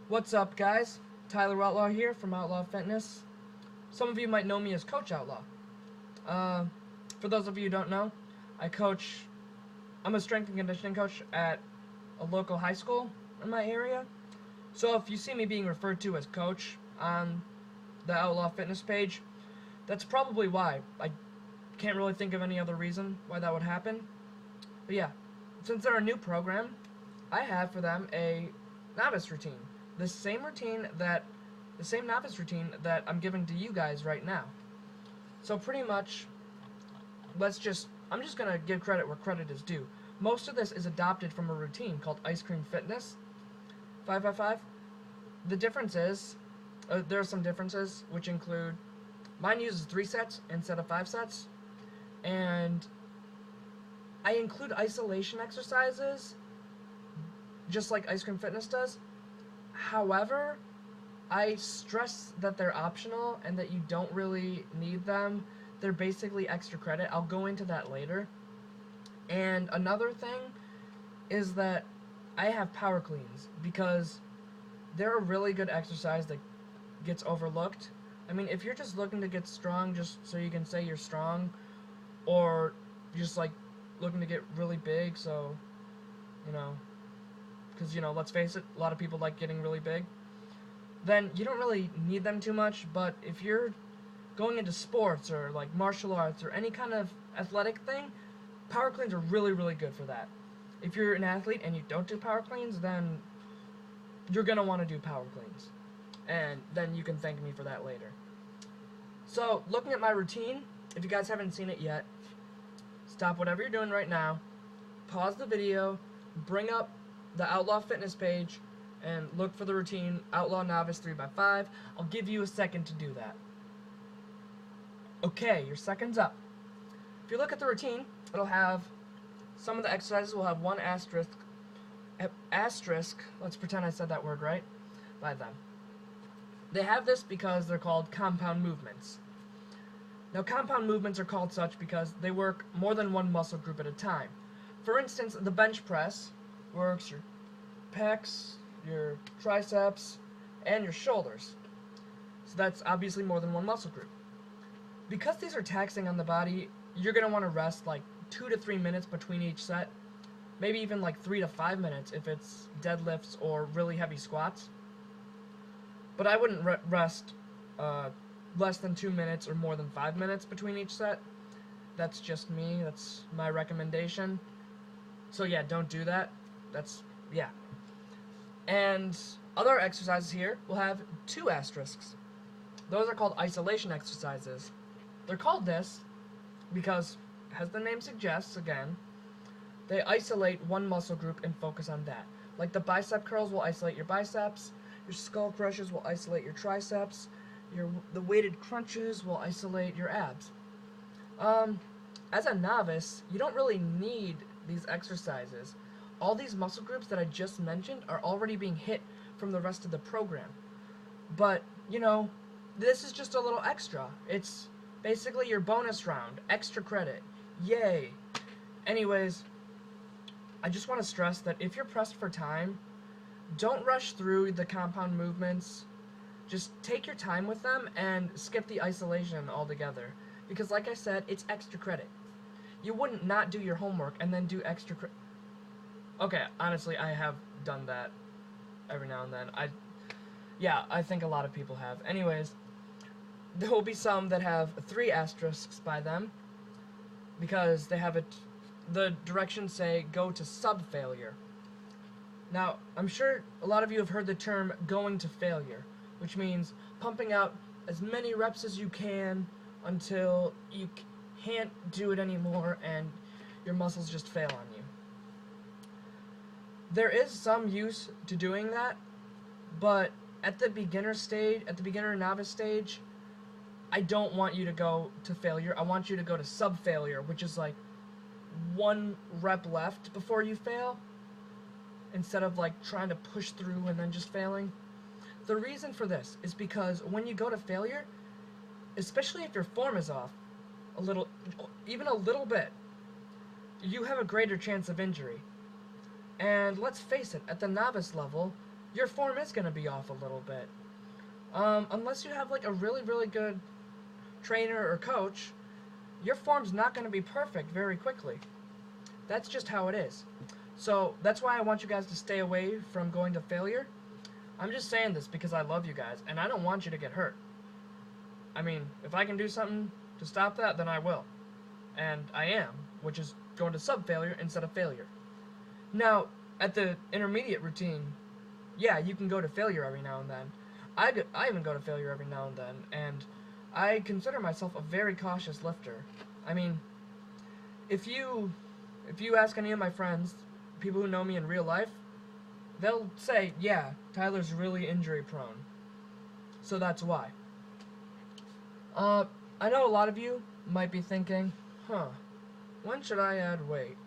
What's up, guys? Tyler Outlaw here from Outlaw Fitness. Some of you might know me as Coach Outlaw. Uh, for those of you who don't know, I'm a strength and conditioning coach at a local high school in my area. So if you see me being referred to as Coach on the Outlaw Fitness page, that's probably why. I can't really think of any other reason why that would happen. But yeah, since they're a new program, I have for them a novice routine. The same novice routine that I'm giving to you guys right now. So pretty much, I'm just gonna give credit where credit is due. Most of this is adopted from a routine called Ice Cream Fitness 5x5. The difference is, there are some differences, which include, mine uses 3 sets instead of 5 sets, and I include isolation exercises, just like Ice Cream Fitness does. However, I stress that they're optional and that you don't really need them. They're basically extra credit. I'll go into that later. And another thing is that I have power cleans because they're a really good exercise that gets overlooked. I mean, if you're just looking to get strong just so you can say you're strong, or just like looking to get really big, so, because, let's face it, a lot of people like getting really big, then you don't really need them too much. But if you're going into sports or like martial arts or any kind of athletic thing, power cleans are really, really good for that. If you're an athlete and you don't do power cleans, then you're going to want to do power cleans. And then you can thank me for that later. So, looking at my routine, if you guys haven't seen it yet, stop whatever you're doing right now, pause the video, bring up the Outlaw Fitness page, and look for the routine, Outlaw Novice 3x5. I'll give you a second to do that. Okay, your second's up. If you look at the routine, it'll have, some of the exercises will have one asterisk, let's pretend I said that word right, by them. They have this because they're called compound movements. Now, compound movements are called such because they work more than one muscle group at a time. For instance, the bench press works your pecs, your triceps, and your shoulders. So that's obviously more than one muscle group. Because these are taxing on the body, you're going to want to rest like 2 to 3 minutes between each set. Maybe even like 3 to 5 minutes if it's deadlifts or really heavy squats. But I wouldn't rest less than 2 minutes or more than 5 minutes between each set. That's just me. That's my recommendation. So yeah, don't do that. Yeah. And other exercises here will have 2 asterisks. Those are called isolation exercises. They're called this because, as the name suggests, again, they isolate one muscle group and focus on that. Like the bicep curls will isolate your biceps, your Skullcrushers will isolate your triceps, the weighted crunches will isolate your abs. As a novice, you don't really need these exercises. All these muscle groups that I just mentioned are already being hit from the rest of the program. But, this is just a little extra. It's basically your bonus round, extra credit. Yay! Anyways, I just want to stress that if you're pressed for time, don't rush through the compound movements. Just take your time with them and skip the isolation altogether. Because like I said, it's extra credit. You wouldn't not do your homework and then do extra credit. Okay, honestly, I have done that every now and then. I think a lot of people have. Anyways, there will be some that have 3 asterisks by them because they have the directions say go to sub-failure. Now, I'm sure a lot of you have heard the term going to failure, which means pumping out as many reps as you can until you can't do it anymore and your muscles just fail on you. There is some use to doing that, but at the beginner novice stage, I don't want you to go to failure. I want you to go to sub-failure, which is like 1 rep left before you fail, instead of like trying to push through and then just failing. The reason for this is because when you go to failure, especially if your form is off even a little bit, you have a greater chance of injury. And let's face it, at the novice level, your form is going to be off a little bit. Unless you have like a really, really good trainer or coach, your form's not going to be perfect very quickly. That's just how it is. So that's why I want you guys to stay away from going to failure. I'm just saying this because I love you guys, and I don't want you to get hurt. I mean, if I can do something to stop that, then I will. And I am, which is going to sub-failure instead of failure. Now, at the intermediate routine, yeah, you can go to failure every now and then. I even go to failure every now and then, and I consider myself a very cautious lifter. I mean, if you ask any of my friends, people who know me in real life, they'll say, yeah, Tyler's really injury prone. So that's why. I know a lot of you might be thinking, when should I add weight?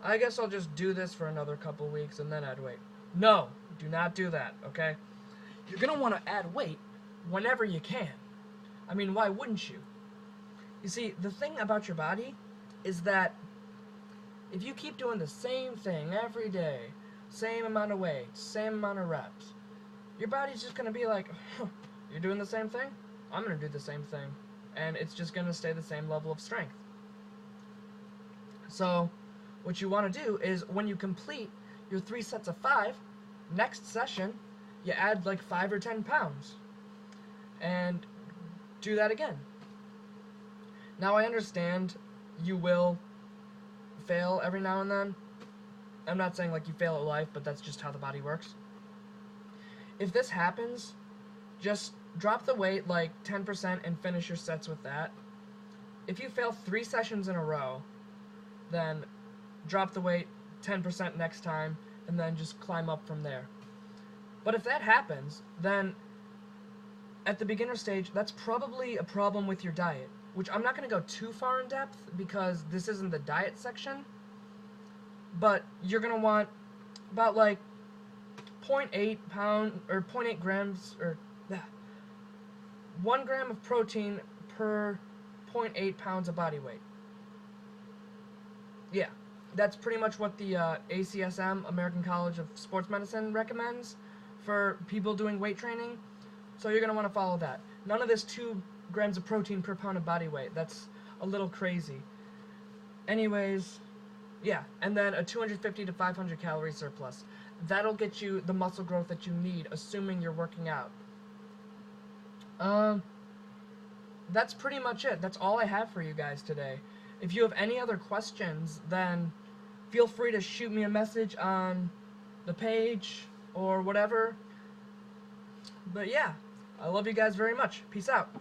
I guess I'll just do this for another couple weeks and then add weight. No, do not do that, okay? You're going to want to add weight whenever you can. I mean, why wouldn't you? You see, the thing about your body is that if you keep doing the same thing every day, same amount of weight, same amount of reps, your body's just going to be like, you're doing the same thing? I'm going to do the same thing. And it's just going to stay the same level of strength. So, what you want to do is when you complete your 3 sets of 5, next session, you add like 5 or 10 pounds. And do that again. Now, I understand you will fail every now and then. I'm not saying like you fail at life, but that's just how the body works. If this happens, just drop the weight like 10% and finish your sets with that. If you fail 3 sessions in a row, then drop the weight 10% next time, and then just climb up from there. But if that happens, then at the beginner stage, that's probably a problem with your diet, which I'm not going to go too far in depth because this isn't the diet section, but you're going to want about like 0.8 grams, or 1 gram of protein per 0.8 pounds of body weight. Yeah, that's pretty much what the ACSM, American College of Sports Medicine, recommends for people doing weight training. So you're going to want to follow that. None of this 2 grams of protein per pound of body weight. That's a little crazy. Anyways, yeah, and then a 250 to 500 calorie surplus. That'll get you the muscle growth that you need, assuming you're working out. That's pretty much it. That's all I have for you guys today. If you have any other questions, then feel free to shoot me a message on the page or whatever. But yeah, I love you guys very much. Peace out.